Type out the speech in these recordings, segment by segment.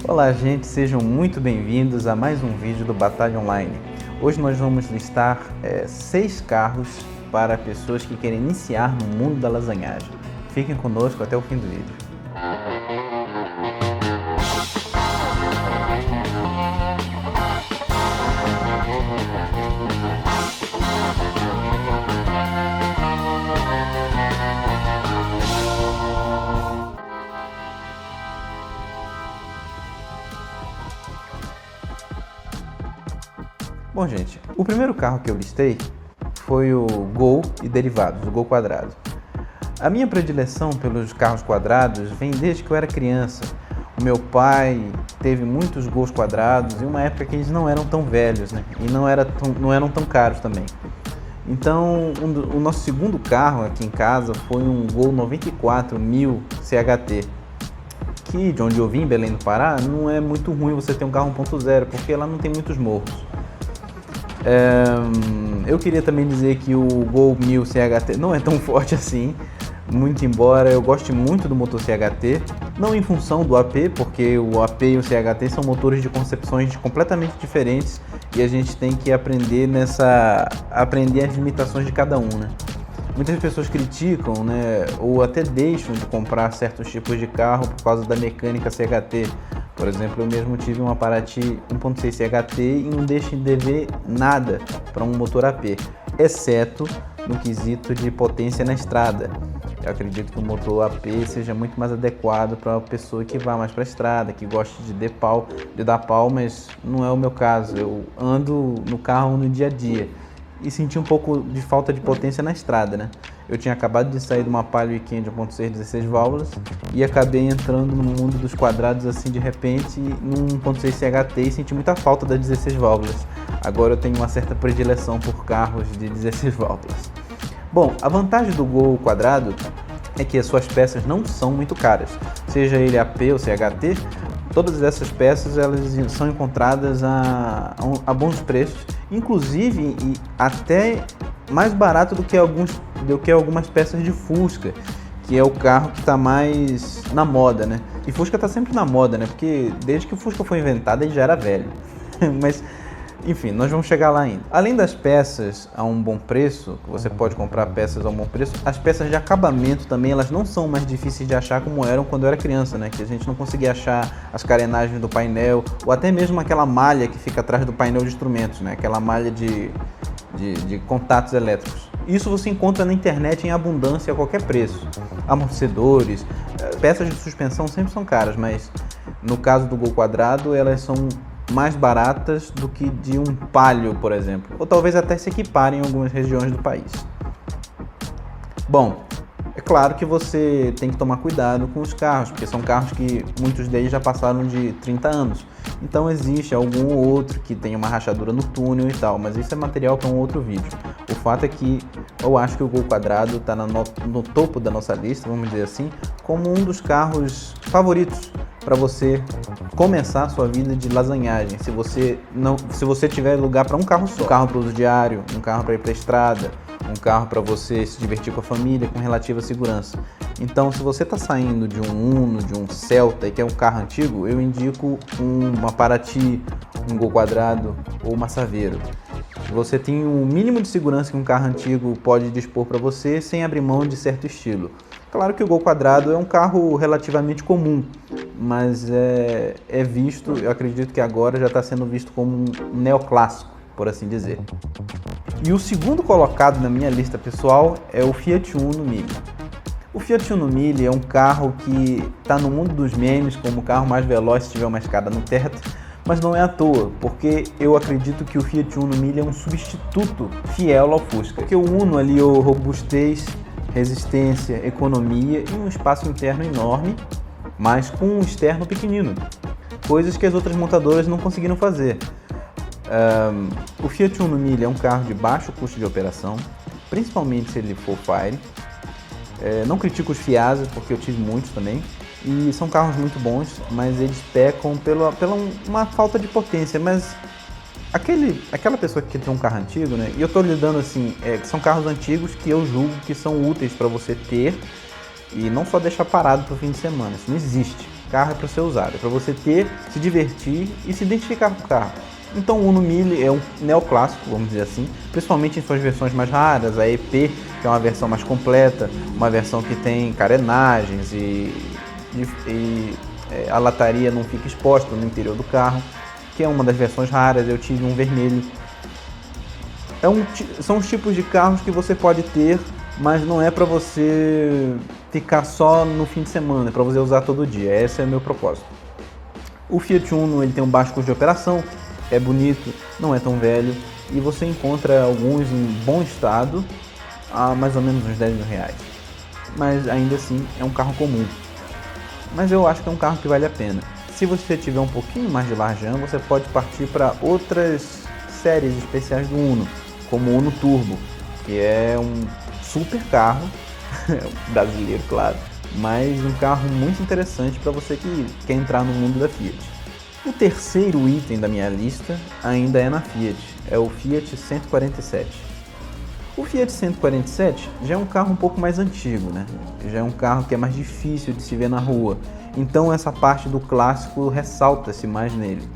Olá gente, sejam muito bem-vindos a mais um vídeo do Batalha Online. Hoje nós vamos listar 6 carros para pessoas que querem iniciar no mundo da lasanhagem. Fiquem conosco até o fim do vídeo. Bom gente, o primeiro carro que eu listei foi o Gol e derivados, o Gol quadrado. A minha predileção pelos carros quadrados vem desde que eu era criança. O meu pai teve muitos Gols quadrados em uma época que eles não eram tão velhos, né? E não eram tão caros também. Então, o nosso segundo carro aqui em casa foi um Gol 94 1000 CHT. Que, de onde eu vim, Belém do Pará, não é muito ruim você ter um carro 1.0, porque lá não tem muitos morros. Eu queria também dizer que o Gol 1000 CHT não é tão forte assim, muito embora eu goste muito do motor CHT, não em função do AP, porque o AP e o CHT são motores de concepções completamente diferentes e a gente tem que aprender as limitações de cada um, né? Muitas pessoas criticam, né, ou até deixam de comprar certos tipos de carro por causa da mecânica CHT. Por exemplo, eu mesmo tive um Paraty 1.6 CHT e não deixo de dever nada para um motor AP, exceto no quesito de potência na estrada. Eu acredito que o motor AP seja muito mais adequado para uma pessoa que vá mais para a estrada, que goste de dar pau, mas não é o meu caso. Eu ando no carro no dia a dia e senti um pouco de falta de potência na estrada, né? Eu tinha acabado de sair de uma Palio Weekend 1.6 16 válvulas e acabei entrando no mundo dos quadrados assim de repente num 1.6 CHT e senti muita falta das 16 válvulas. Agora eu tenho uma certa predileção por carros de 16 válvulas. Bom, a vantagem do Gol quadrado é que as suas peças não são muito caras. Seja ele AP ou CHT, todas essas peças elas são encontradas a bons preços, inclusive até mais barato do que algumas peças de Fusca, que é o carro que está mais na moda, né? E Fusca está sempre na moda, né? Porque desde que o Fusca foi inventado ele já era velho. Mas enfim, nós vamos chegar lá ainda. Além das peças a um bom preço, que você pode comprar peças a um bom preço, as peças de acabamento também, elas não são mais difíceis de achar como eram quando eu era criança, né? Que a gente não conseguia achar as carenagens do painel, ou até mesmo aquela malha que fica atrás do painel de instrumentos, né? Aquela malha de contatos elétricos. Isso você encontra na internet em abundância a qualquer preço. Amortecedores, peças de suspensão sempre são caras, mas no caso do Gol quadrado, elas são mais baratas do que de um Palio, por exemplo, ou talvez até se equiparem em algumas regiões do país. Bom, é claro que você tem que tomar cuidado com os carros, porque são carros que muitos deles já passaram de 30 anos. Então existe algum ou outro que tem uma rachadura no túnel e tal, mas isso é material para um outro vídeo. O fato é que eu acho que o Gol quadrado está no topo da nossa lista, vamos dizer assim, como um dos carros favoritos para você começar a sua vida de lasanhagem. Se você tiver lugar para um carro só, um carro para uso diário, um carro para ir para a estrada, um carro para você se divertir com a família com relativa segurança. Então, se você está saindo de um Uno, de um Celta e quer um carro antigo, eu indico uma Paraty, um Gol quadrado ou uma Saveiro. Você tem o mínimo de segurança que um carro antigo pode dispor para você sem abrir mão de certo estilo. Claro que o Gol quadrado é um carro relativamente comum, mas é visto, eu acredito que agora já está sendo visto como um neoclássico, por assim dizer. E o segundo colocado na minha lista pessoal é o Fiat Uno Mille. O Fiat Uno Mille é um carro que está no mundo dos memes como o carro mais veloz se tiver uma escada no teto, mas não é à toa, porque eu acredito que o Fiat Uno Mille é um substituto fiel ao Fusca. Porque o Uno aliou robustez, resistência, economia e um espaço interno enorme, mas com um externo pequenino, coisas que as outras montadoras não conseguiram fazer. O Fiat Uno Mille é um carro de baixo custo de operação, principalmente se ele for Fire. Não critico os Fiasa, porque eu tive muitos também, e são carros muito bons, mas eles pecam pela uma falta de potência. Mas aquela pessoa que tem um carro antigo, né? E eu estou lidando assim, são carros antigos que eu julgo que são úteis para você ter e não só deixar parado para o fim de semana. Isso não existe. carro é para ser usado, é para você ter, se divertir e se identificar com o carro. Então o Uno 1000 é um neoclássico, vamos dizer assim, principalmente em suas versões mais raras, a EP, que é uma versão mais completa, uma versão que tem carenagens e a lataria não fica exposta no interior do carro, que é uma das versões raras. Eu tive um vermelho. São os tipos de carros que você pode ter, mas não é para você ficar só no fim de semana, é para você usar todo dia. Esse é o meu propósito. O Fiat Uno ele tem um baixo custo de operação, é bonito, não é tão velho e você encontra alguns em bom estado a mais ou menos uns 10 mil reais. Mas ainda assim é um carro comum. Mas eu acho que é um carro que vale a pena. Se você tiver um pouquinho mais de largão, você pode partir para outras séries especiais do Uno, como o Uno Turbo, que é um super carro, brasileiro claro, mas um carro muito interessante para você que quer entrar no mundo da Fiat. O terceiro item da minha lista ainda é na Fiat, é o Fiat 147. O Fiat 147 já é um carro um pouco mais antigo, né? Já é um carro que é mais difícil de se ver na rua, então essa parte do clássico ressalta-se mais nele.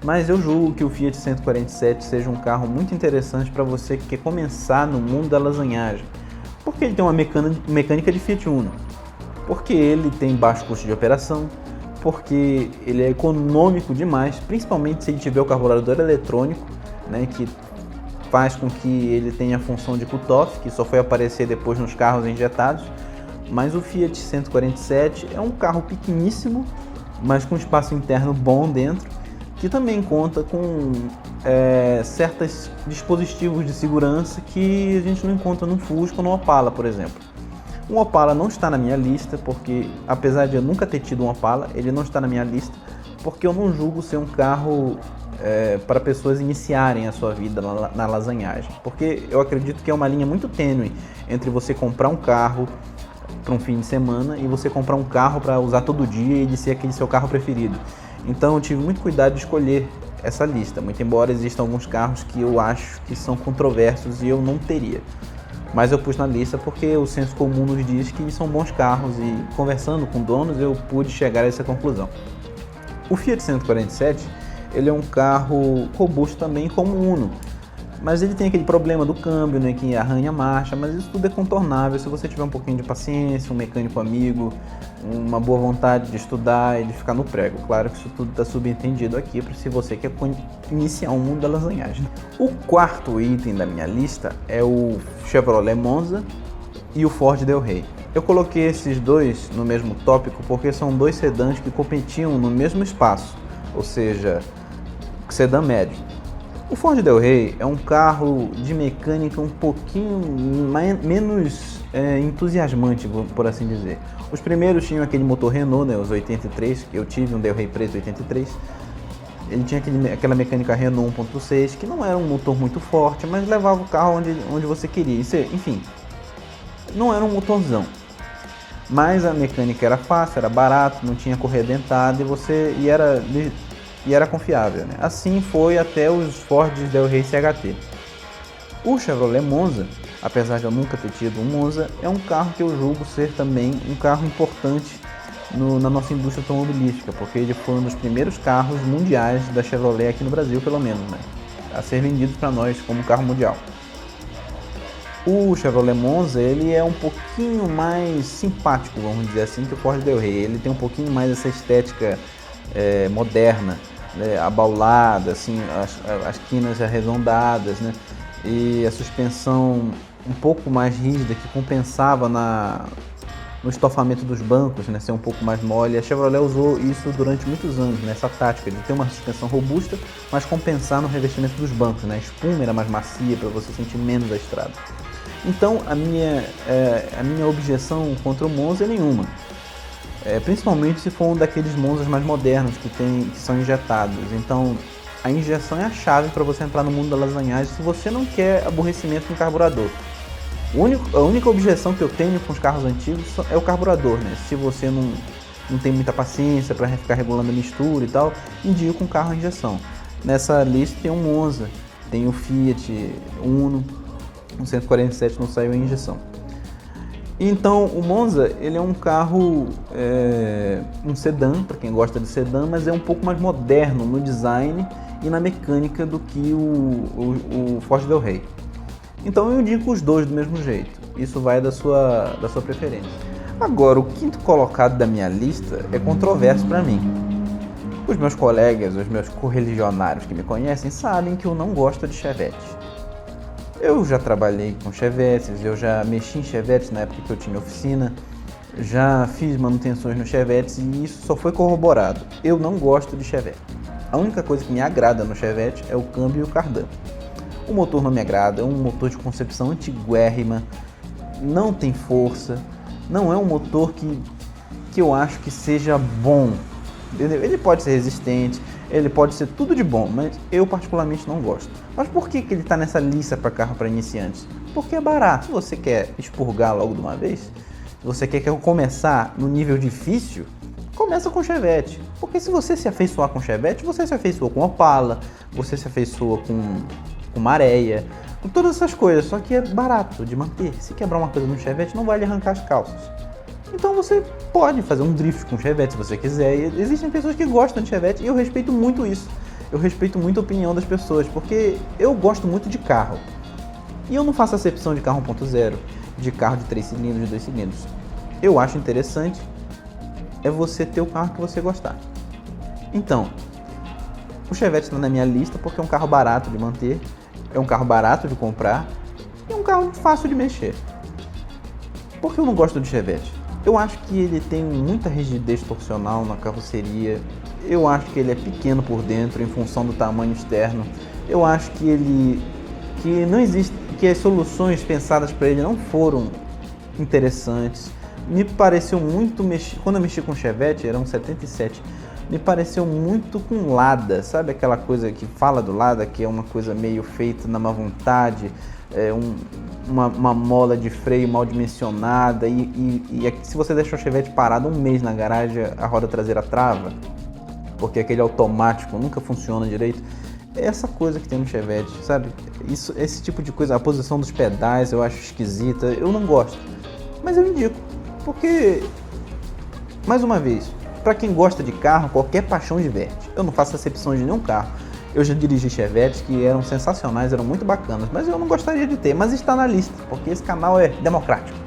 Mas eu julgo que o Fiat 147 seja um carro muito interessante para você que quer começar no mundo da lasanhagem. Porque ele tem uma mecânica de Fiat Uno, porque ele tem baixo custo de operação, porque ele é econômico demais, principalmente se ele tiver o carburador eletrônico, né, que faz com que ele tenha a função de cut-off, que só foi aparecer depois nos carros injetados. Mas o Fiat 147 é um carro pequeníssimo, mas com espaço interno bom dentro, que também conta com certos dispositivos de segurança que a gente não encontra no Fusca ou no Opala, por exemplo. O Opala não está na minha lista, porque apesar de eu nunca ter tido um Opala, ele não está na minha lista, porque eu não julgo ser um carro para pessoas iniciarem a sua vida na lasanhagem. Porque eu acredito que é uma linha muito tênue entre você comprar um carro para um fim de semana e você comprar um carro para usar todo dia e ele ser aquele seu carro preferido. Então eu tive muito cuidado de escolher essa lista, muito embora existam alguns carros que eu acho que são controversos e eu não teria. Mas eu pus na lista porque o senso comum nos diz que são bons carros e conversando com donos eu pude chegar a essa conclusão. O Fiat 147 ele é um carro robusto também como o Uno, mas ele tem aquele problema do câmbio, né, que arranha a marcha, mas isso tudo é contornável se você tiver um pouquinho de paciência, um mecânico amigo, uma boa vontade de estudar e de ficar no prego. Claro que isso tudo está subentendido aqui se você quer iniciar um mundo da lasanhagem. O quarto item da minha lista é o Chevrolet Monza e o Ford Del Rey. Eu coloquei esses dois no mesmo tópico porque são dois sedãs que competiam no mesmo espaço, ou seja, sedã médio. O Ford Del Rey é um carro de mecânica um pouquinho menos entusiasmante, por assim dizer. Os primeiros tinham aquele motor Renault, né, os 83, que eu tive um Del Rey preto 83. Ele tinha aquela mecânica Renault 1.6, que não era um motor muito forte, mas levava o carro onde você queria. Enfim, não era um motorzão. Mas a mecânica era fácil, era barato, não tinha correia dentada e era confiável, né? Assim foi até os Ford Del Rey CHT. O Chevrolet Monza, apesar de eu nunca ter tido um Monza, é um carro que eu julgo ser também um carro importante na nossa indústria automobilística, porque ele foi um dos primeiros carros mundiais da Chevrolet aqui no Brasil, pelo menos, né, a ser vendido para nós como carro mundial. O Chevrolet Monza ele é um pouquinho mais simpático, vamos dizer assim, que o Ford Del Rey. Ele tem um pouquinho mais essa estética moderna, né, abaulada, assim, as quinas arredondadas, né, e a suspensão um pouco mais rígida que compensava no estofamento dos bancos, né, ser um pouco mais mole. A Chevrolet usou isso durante muitos anos, né, essa tática de ter uma suspensão robusta, mas compensar no revestimento dos bancos, né, a espuma era mais macia para você sentir menos a estrada. Então a minha objeção contra o Monza é nenhuma. Principalmente se for um daqueles Monzas mais modernos que são injetados. Então a injeção é a chave para você entrar no mundo da lasanhagem se você não quer aborrecimento com carburador. A única objeção que eu tenho com os carros antigos é o carburador, né? Se você não tem muita paciência para ficar regulando a mistura e tal, indico um carro a injeção. Nessa lista tem o Monza, tem o Fiat Uno, o 147 não saiu em injeção. Então, o Monza, ele é um carro, um sedã, para quem gosta de sedã, mas é um pouco mais moderno no design e na mecânica do que o Forte Del Rey. Então eu indico os dois do mesmo jeito, isso vai da sua preferência. Agora, o quinto colocado da minha lista é controverso para mim. Os meus colegas, os meus correligionários que me conhecem, sabem que eu não gosto de Chevette. Eu já trabalhei com Chevettes, eu já mexi em Chevettes na época que eu tinha oficina, já fiz manutenções no Chevettes e isso só foi corroborado. Eu não gosto de Chevette. A única coisa que me agrada no Chevette é o câmbio e o cardan. O motor não me agrada, é um motor de concepção antiguérrima, não tem força, não é um motor que eu acho que seja bom. Entendeu? Ele pode ser resistente, ele pode ser tudo de bom, mas eu particularmente não gosto. Mas por que ele está nessa lista para carro para iniciantes? Porque é barato. Se você quer expurgar logo de uma vez, se você quer começar no nível difícil, começa com Chevette. Porque se você se afeiçoar com Chevette, você se afeiçoa com Opala, você se afeiçoa com Maréia, com todas essas coisas. Só que é barato de manter. Se quebrar uma coisa no Chevette, não vai lhe arrancar as calças. Então você pode fazer um drift com Chevette se você quiser. E existem pessoas que gostam de Chevette e eu respeito muito isso. Eu respeito muito a opinião das pessoas, porque eu gosto muito de carro. E eu não faço acepção de carro 1.0, de carro de 3 cilindros, de 2 cilindros. Eu acho interessante é você ter o carro que você gostar. Então, o Chevette está na minha lista porque é um carro barato de manter, é um carro barato de comprar e é um carro fácil de mexer. Por que eu não gosto de Chevette? Eu acho que ele tem muita rigidez torsional na carroceria. Eu acho que ele é pequeno por dentro em função do tamanho externo. Eu acho que não existe, que as soluções pensadas para ele não foram interessantes. Me pareceu muito quando eu mexi com Chevette, era um 77. Me pareceu muito com Lada, sabe aquela coisa que fala do Lada, que é uma coisa meio feita na má vontade, uma mola de freio mal dimensionada e se você deixar o Chevette parado um mês na garagem, a roda traseira trava, porque aquele automático nunca funciona direito. É essa coisa que tem no Chevette, sabe? Esse tipo de coisa, a posição dos pedais eu acho esquisita, eu não gosto. Mas eu indico, porque, mais uma vez, para quem gosta de carro, qualquer paixão diverte. Eu não faço acepção de nenhum carro. Eu já dirigi Chevettes que eram sensacionais, eram muito bacanas, mas eu não gostaria de ter, mas está na lista, porque esse canal é democrático.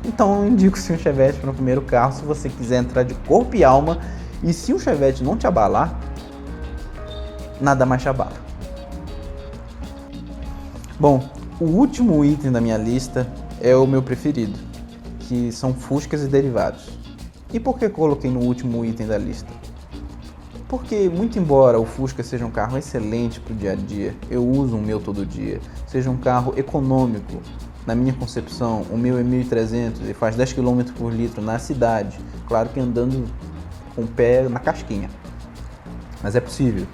Então eu indico sim um Chevette para o primeiro carro, se você quiser entrar de corpo e alma, e se o Chevette não te abalar, nada mais te abala. Bom, o último item da minha lista é o meu preferido, que são Fuscas e derivados. E por que eu coloquei no último item da lista? Porque, muito embora o Fusca seja um carro excelente para o dia a dia, eu uso o meu todo dia, seja um carro econômico, na minha concepção, o meu é 1.300 e faz 10 km por litro na cidade, claro que andando com o pé na casquinha, mas é possível.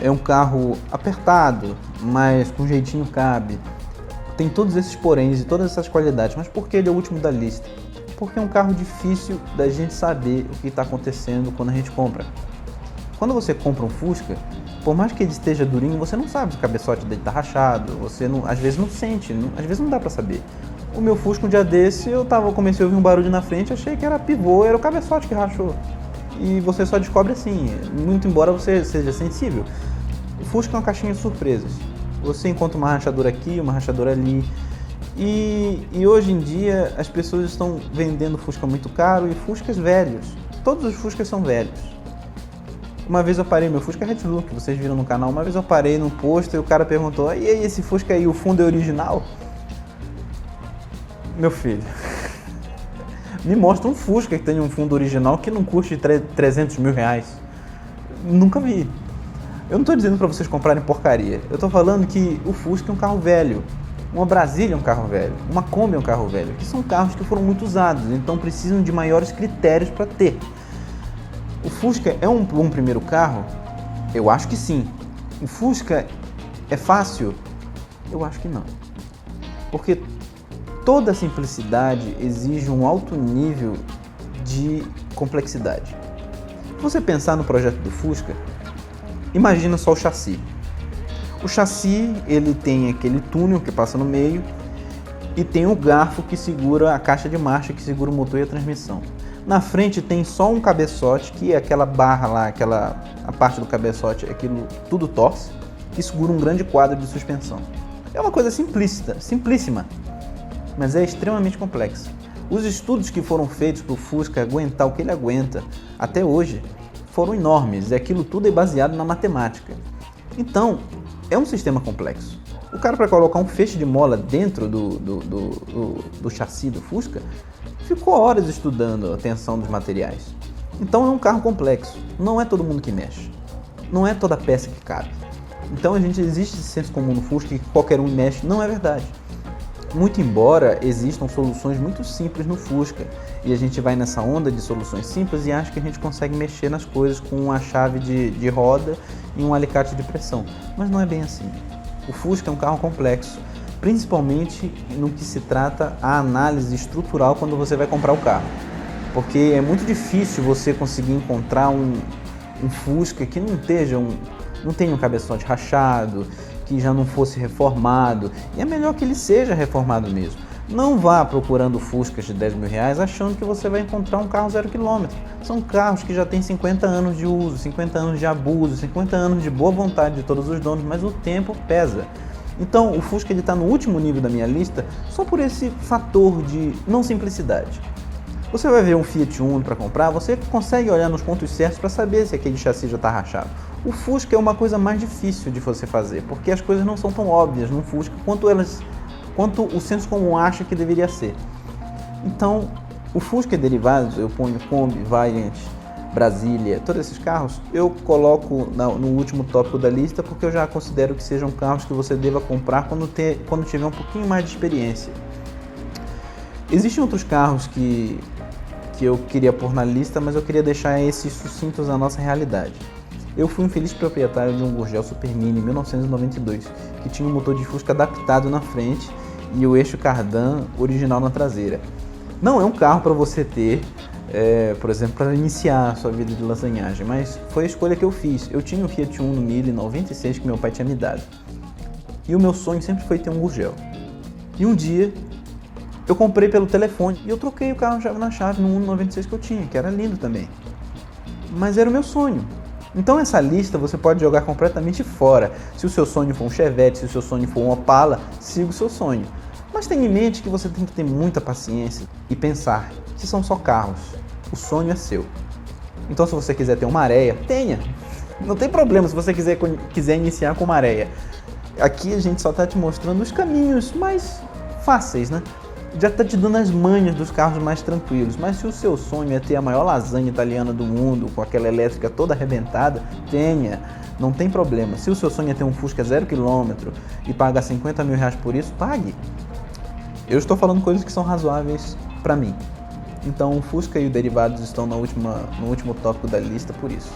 É um carro apertado, mas com jeitinho cabe, tem todos esses poréns e todas essas qualidades, mas por que ele é o último da lista? Porque é um carro difícil da gente saber o que está acontecendo quando a gente compra. Quando você compra um Fusca, por mais que ele esteja durinho, você não sabe se o cabeçote dele está rachado, você não, às vezes não sente, às vezes não dá para saber. O meu Fusca, um dia desse, comecei a ouvir um barulho na frente, achei que era pivô, era o cabeçote que rachou. E você só descobre assim, muito embora você seja sensível. O Fusca é uma caixinha de surpresas. Você encontra uma rachadura aqui, uma rachadura ali. E hoje em dia as pessoas estão vendendo Fusca muito caro e Fuscas velhos. Todos os Fuscas são velhos. Uma vez eu parei, meu Fusca é Red Look, vocês viram no canal, uma vez eu parei num posto e o cara perguntou: e aí, esse Fusca aí, o fundo é original? Meu filho, me mostra um Fusca que tem um fundo original que não custe 300 mil reais. Nunca vi. Eu não estou dizendo para vocês comprarem porcaria, eu estou falando que o Fusca é um carro velho. Uma Brasília é um carro velho, uma Kombi é um carro velho, que são carros que foram muito usados, então precisam de maiores critérios para ter. O Fusca é um bom primeiro carro? Eu acho que sim. O Fusca é fácil? Eu acho que não. Porque toda simplicidade exige um alto nível de complexidade. Se você pensar no projeto do Fusca, imagina só o chassi. O chassi, ele tem aquele túnel que passa no meio e tem o garfo que segura a caixa de marcha, que segura o motor e a transmissão. Na frente tem só um cabeçote, que é aquela barra lá, a parte do cabeçote, aquilo tudo torce, que segura um grande quadro de suspensão. É uma coisa simplíssima, mas é extremamente complexa. Os estudos que foram feitos para o Fusca aguentar o que ele aguenta até hoje foram enormes, e aquilo tudo é baseado na matemática. Então, é um sistema complexo. O cara, para colocar um feixe de mola dentro do chassi do Fusca, ficou horas estudando a tensão dos materiais. Então é um carro complexo, não é todo mundo que mexe, não é toda peça que cabe. Então existe esse senso comum no Fusca que qualquer um mexe, não é verdade. Muito embora existam soluções muito simples no Fusca, e a gente vai nessa onda de soluções simples e acha que a gente consegue mexer nas coisas com uma chave de roda e um alicate de pressão, mas não é bem assim. O Fusca é um carro complexo, principalmente no que se trata a análise estrutural quando você vai comprar o carro, porque é muito difícil você conseguir encontrar um Fusca que não tenha um cabeçote rachado, que já não fosse reformado, e é melhor que ele seja reformado mesmo. Não vá procurando Fuscas de 10 mil reais achando que você vai encontrar um carro 0 km. São carros que já têm 50 anos de uso, 50 anos de abuso, 50 anos de boa vontade de todos os donos, mas o tempo pesa. Então o Fusca está no último nível da minha lista só por esse fator de não simplicidade. Você vai ver um Fiat Uno para comprar, você consegue olhar nos pontos certos para saber se aquele chassi já está rachado. O Fusca é uma coisa mais difícil de você fazer, porque as coisas não são tão óbvias no Fusca quanto o senso comum acha que deveria ser. Então, o Fusca e derivados, eu ponho Kombi, Variant, Brasília, todos esses carros, eu coloco no último tópico da lista porque eu já considero que sejam carros que você deva comprar quando tiver um pouquinho mais de experiência. Existem outros carros que eu queria pôr na lista, mas eu queria deixar esses sucintos à nossa realidade. Eu fui um feliz proprietário de um Gurgel Super Mini 1992, que tinha um motor de Fusca adaptado na frente e o eixo cardan original na traseira. Não é um carro para você ter, por exemplo, para iniciar a sua vida de lasanhagem, mas foi a escolha que eu fiz. Eu tinha um Fiat Uno Mille 96 que meu pai tinha me dado. E o meu sonho sempre foi ter um Gurgel. E um dia eu comprei pelo telefone e eu troquei o carro chave na chave no Uno 96 que eu tinha, que era lindo também. Mas era o meu sonho. Então essa lista você pode jogar completamente fora. Se o seu sonho for um Chevette, se o seu sonho for um Opala, siga o seu sonho. Mas tenha em mente que você tem que ter muita paciência e pensar que são só carros. O sonho é seu. Então se você quiser ter uma Areia, tenha. Não tem problema se você quiser iniciar com uma Areia. Aqui a gente só está te mostrando os caminhos mais fáceis, né? Já está te dando as manhas dos carros mais tranquilos, mas se o seu sonho é ter a maior lasanha italiana do mundo, com aquela elétrica toda arrebentada, tenha, não tem problema. Se o seu sonho é ter um Fusca 0 km e pagar 50 mil reais por isso, pague. Eu estou falando coisas que são razoáveis para mim. Então o Fusca e o derivados estão no último tópico da lista por isso.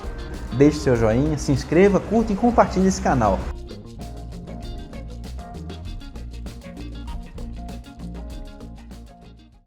Deixe seu joinha, se inscreva, curta e compartilhe esse canal.